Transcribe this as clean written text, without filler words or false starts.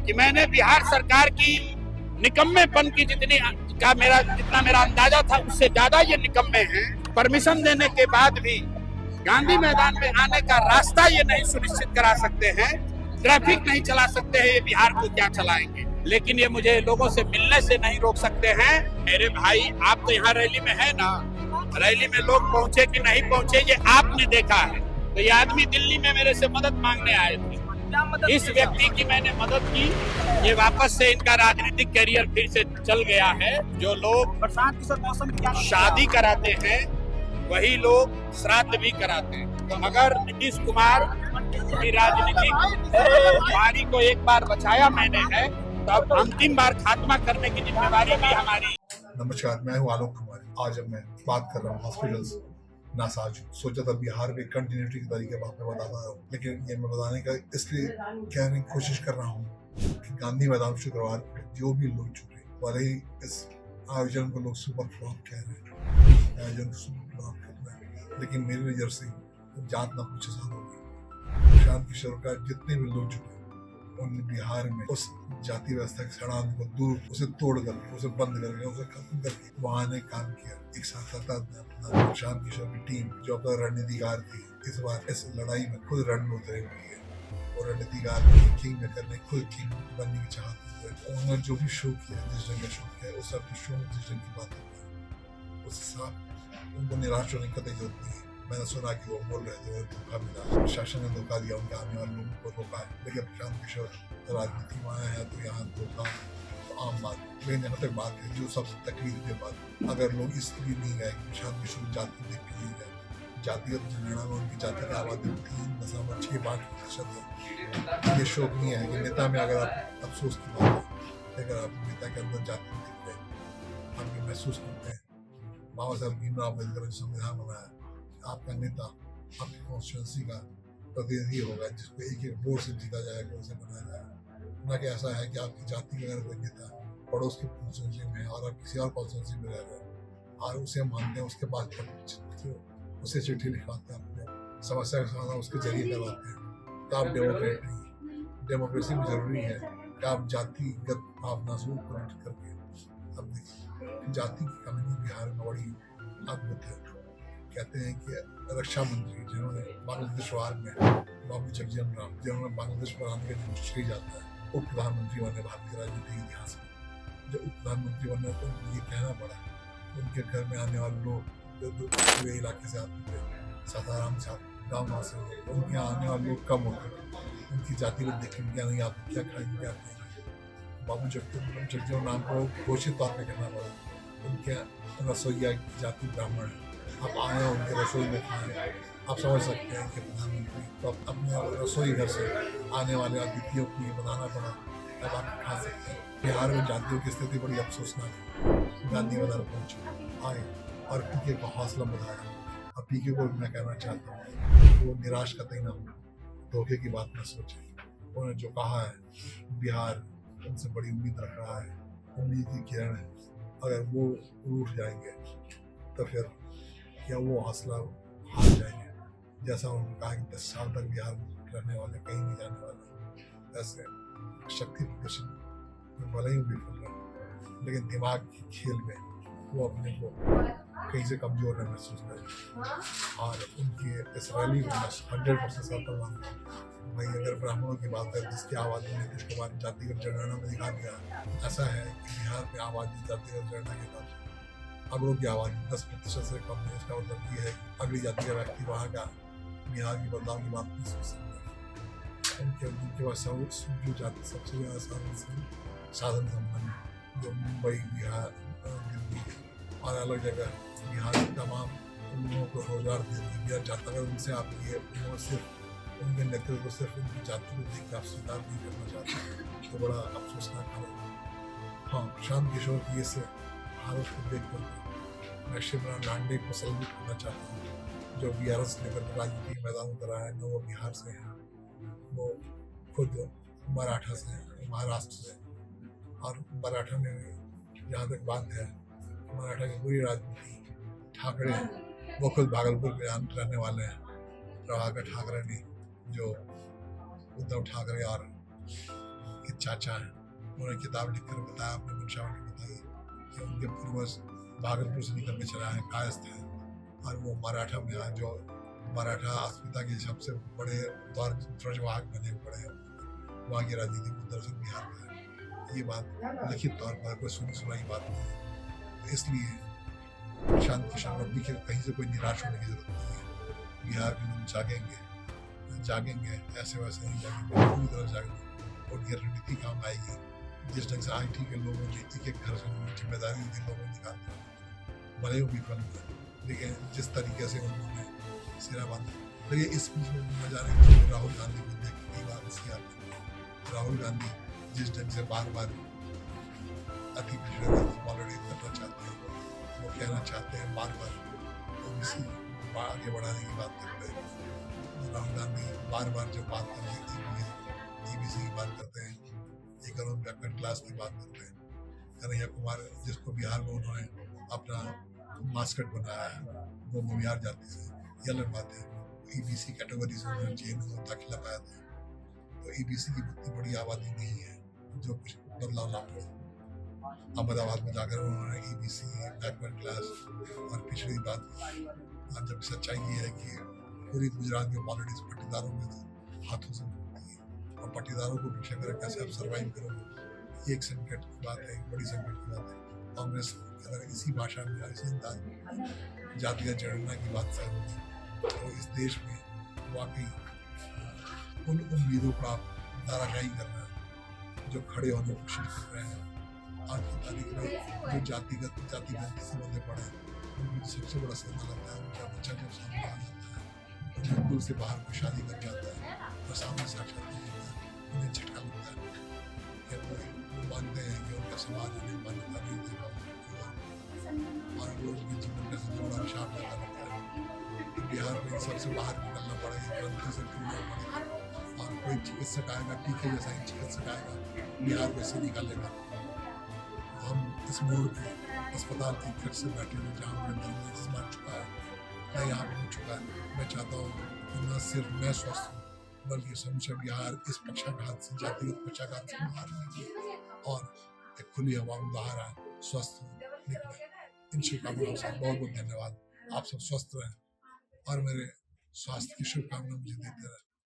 कि मैंने बिहार सरकार की निकम्मेपन की जितना मेरा अंदाजा था उससे ज्यादा ये निकम्मे हैं। परमिशन देने के बाद भी गांधी मैदान में आने का रास्ता ये नहीं सुनिश्चित करा सकते हैं, ट्रैफिक नहीं चला सकते हैं, ये बिहार को क्या चलाएंगे। लेकिन ये मुझे लोगों से मिलने से नहीं रोक सकते हैं। मेरे भाई, आप तो यहाँ रैली में है ना, रैली में लोग पहुंचे कि नहीं पहुंचे ये आपने देखा है। तो ये आदमी दिल्ली में मेरे से मदद मांगने आए थे, इस व्यक्ति की मैंने मदद की। ये वापस से इनका राजनीतिक कैरियर फिर से चल गया है। जो लोग बरसात के मौसम शादी कराते हैं वही लोग श्राद्ध भी कराते हैं। तो अगर नीतीश कुमार की राजनीतिक पारी को एक बार बचाया मैंने है, तो अब अंतिम बार खात्मा करने की जिम्मेवारी भी हमारी। नमस्कार, मैं हूँ आलोक कुमार। आज अब मैं बात कर रहा हूँ हॉस्पिटल्स नासाज। सोचा था बिहार में कंटिन्यूटी के तरीके बात में बताता हूँ, लेकिन ये मैं बताने का इसलिए कहने की कोशिश कर रहा हूँ कि गांधी मैदान शुक्रवार को जो भी लोग जुटे, भले ही इस आयोजन को लोग सुपर फ्लॉप कह रहे हैं, आयोजन को सुपर फ्लॉप करना है, लेकिन मेरी नजर से जात ना कुछ साल होगी। प्रशांत किशोर का जितने भी लोग जुटे उन्होंने बिहार में उस जाति व्यवस्था के षड्यंत्र को दूर, उसे तोड़ करके, उसे बंद करके, उसे खत्म करके वहां ने काम किया। एक साथ अपना प्रशांत किशोर की टीम जो अपना रणनीतिकार थी, इस बार इस लड़ाई में खुद रण में उतरी हुई है और रणनीतिकार किंग मेकर ने खुद किंग बनने की चाहत है। उन्होंने जो भी शो किया, जिस जगह शो किया, उस सबके शो में जिस जगह की बात की, उसके साथ उनको निराश होने की कतई जरूरत नहीं है। मैंने सुना कि वो बोल रहे थे धोखा मिला, प्रशासन ने धोखा दिया, उनके आने वाले लोगों को रोका है। लेकिन प्रशांत किशोर राजनीति में आया है तो यहाँ धोखा तो आम बात, लेकिन यहाँ तक बात है जो सबसे तकलीफ की बात, अगर लोग इसलिए नहीं गए कि प्रशांत किशोर जाति देख के नहीं गए। जातिगत जनगणना में उनकी जाति की आबादी 3.65% है। ये शोक नहीं है कि नेता में अगर आप अफसोस की बात है, अगर आप नेता के अंदर जाति दिख रहे, हम ये महसूस करते हैं। बाबा साहब भीमराव अम्बेडकर ने संविधान बनाया, आपका नेता आपकी कॉन्स्टिट्यूंसी का प्रतिनिधि होगा जिसको एक एक वोट से जीता जाएगा, उसे बनाया जाएगा। न कि ऐसा है कि आपकी जाति का अगर कोई नेता पड़ोस की कॉन्स्टिट्यूंसी में है और आप किसी और कॉन्स्टिट्यूंसी में रह रहे हैं और उसे मानते हैं, उसके बाद उसे चिट्ठी लिखवाते हैं, अपने समस्या का समाधान उसके जरिए करवाते हैं। तो आप डेमोक्रेट नहीं। डेमोक्रेसी में जरूरी है कि आप जातिगत भावना से उलट करके, अब देखिए जाति की कमी बिहार में बड़ी अद्भुत है। कहते हैं कि रक्षा मंत्री जिन्होंने बांग्लादेश वार में बाबू जगजीवन राम, जिन्होंने बांग्लादेश पर आने का श्रेय जाता है, उप प्रधानमंत्री बने भारतीय राजनीति के इतिहास में। जब उप प्रधानमंत्री बने तो ये कहना पड़ा उनके घर में आने वाले लोग जो दूसरे इलाके से आते थे, सासाराम से गाँव से, उनके आने वाले लोग कम होते थे। उनकी जाति को देखने क्या नहीं आते, क्या खाएंगे क्या पिएंगे। बाबू जगजीवन राम को घोषित तौर पर कहना पड़ा उनके रसोईया की जाति ब्राह्मण है, आप आए हो उनके रसोई में खाएं। आप समझ सकते हैं कि प्रधानमंत्री तो अपने रसोई घर से आने वाले अतिथियों को ये बताना पड़ा तब आप खा सकते हैं। बिहार में जातियों की स्थिति बड़ी अफसोसनाक है। गांधी मैदान पहुंचे, आए और पीके को हौसला बढ़ाया। अब पीके को मैं कहना चाहता हूँ वो निराश कतई ना हो, धोखे की बात न सोचे। उन्होंने जो कहा है, बिहार उनसे बड़ी उम्मीद रख रहा है, उम्मीद की किरण है। अगर वो रूठ जाएंगे तो फिर क्या वो हौसला हार जाएंगे। जैसा उन्होंने कहा कि 10 साल तक बिहार में रहने वाले कहीं नहीं जाने वाले, ऐसे शक्ति प्रदर्शन में भले ही विफल रहे, लेकिन दिमाग के खेल में वो अपने को कहीं से कमजोर न महसूस करें। और उनकी इस रैली में 100% सफल मानता हूँ। भाई अगर ब्राह्मणों की बात करें जिसकी आबादी नीतीश कुमार जातिगत जनगणना में दिखा दिया, ऐसा है कि बिहार में आबादी जातिगत जनगणना के बाद अगड़ों की आबादी 10% से कम है। इसका मतलब ये है कि अगली जाति का व्यक्ति वहाँ का बिहार की बदलाव की बात नहीं सोच सकता। उनके पास जो जाति सबसे ज़्यादा साधन संपन्न, जो मुंबई, बिहार, दिल्ली और अलग जगह बिहार के तमाम लोगों को रोजगार दे दिया जाता है। उनसे आप ये सिर्फ उनके नेतृत्व को सिर्फ उनकी जाति को देख के आप स्वीकार नहीं करना चाहते, तो बड़ा अफसोसनाक है। हाँ, प्रशांत किशोर की ये से भारत को देख कर मैं शिवराम लांडे को सल्यूट करना चाहता हूँ, जो BRS लेकर राजनीतिक मैदान उतर आया है। न वो बिहार से है, वो खुद मराठा से है, महाराष्ट्र से। और मराठा में जहाँ तक बात है, मराठा की पूरी राजनीति ठाकरे हैं। वो खुद भागलपुर के रहने वाले हैं, प्रभाकर ठाकरे ने, जो उद्धव ठाकरे और की चाचा हैं, उन्होंने किताब लिखकर बताया, अपने वंशावली बताई कि उनके पूर्वज भागलपुर से निकल के चला है कायस्थ है, और वो मराठा में आए, जो मराठा अस्मिता के सबसे बड़े ध्वजवाहक बने पड़े हैं, वहाँ की राजनीति को दरअसल बिहार में है। ये बात लिखित तौर पर कोई सुनी सुनाई बात नहीं है। तो इसलिए प्रशांत किशोर वर्मा के कहीं से कोई निराश होने की जरूरत नहीं है। बिहार के लोग जागेंगे, ऐसे वैसे नहीं जागेंगे, पूरी तरह जागेंगे। उनकी रणनीति काम आएगी। जिस ढंग से IT के लोगों ने एक घर से जिम्मेदारी दी, लोगों ने निकाल दिया, भले वो विफल हुए, लेकिन जिस तरीके से उन्होंने सिरा बांधा। लेकिन इस बीच में न जाने राहुल गांधी को देख के कई बार हंसी आती है। राहुल गांधी जिस ढंग से बार बार अति पिछड़े वर्ग को ऑलरेडी करना चाहते हैं, वो कहना चाहते हैं बार बार OBC को आगे बढ़ाने की बात करते हैं। राहुल गांधी बार बार जब बात करते हैं EBC की बात करते हैं, इकोनॉमिक बैकवर्ड क्लास की बात करते हैं। कन्हैया कुमार, जिसको बिहार में उन्होंने अपना मास्कट बनाया है, वो बिहार जाति से, ये अलग बात है। EBC कैटेगरी से उन्होंने JNU में दाखिला पाया था, तो EBC की इतनी बड़ी आबादी नहीं है जो कुछ बदलाव ला पाए। अहमदाबाद में जाकर उन्होंने EBC, बैकवर्ड क्लास और पिछड़ी बात की। और जब सच्चाई ये है कि पूरी गुजरात में पॉलिटिक्स पट्टीदारों में हाथों से होती है, और पट्टीदारों को पीछे कर कैसे आप सर्वाइव करोगे, ये एक संकट की बात है, एक बड़ी संकट की बात है। कांग्रेस अगर इसी भाषा में, इसी अंदाज जातिगत जनगणना की बात कर होगी, तो इस देश में वाकई उन उम्मीदों पर आप नाराशाई कर रहे हैं जो खड़े होने की कोशिश कर रहे हैं। आज की तारीख में जो जातिगत किसी बंदे पड़े, उनको सबसे बड़ा सदमा लगता है उनका बच्चा जब सामने आ जाता है, बिल्कुल से बाहर को शादी कर जाता है और सामने साक्षात होता है, उन्हें झटका लगता है कि वो मानते हैं कि उनका समाज उन्हें मान्यता नहीं देगा, और वो उनके जीवन का सबसे बड़ा अभिशाप लगा लगता है कि बिहार में सबसे बाहर निकलना पड़ेगा, ग्रंथि से टूटना पड़ेगा, और कोई चिकित्सक आएगा, टीके जैसा ही चिकित्सक आएगा, बिहार वैसे निकालेगा। हम इस मोड़ पे अस्पताल की घर से बैठे हुए, जहाँ मैं डायलिसिस मार चुका है, मैं यहाँ पे हो चुका है। मैं चाहता हूँ कि न सिर्फ मैं स्वस्थ हूँ, बल्कि समूचा बिहार इस पक्षाघात से, जातिगत पक्षाघात से बाहर निकले और एक खुली हवा में बाहर आए, स्वस्थ निकले। इन शुभकामनाओं से बहुत बहुत धन्यवाद। आप सब स्वस्थ रहें और मेरे स्वास्थ्य की शुभकामना मुझे देते रहें।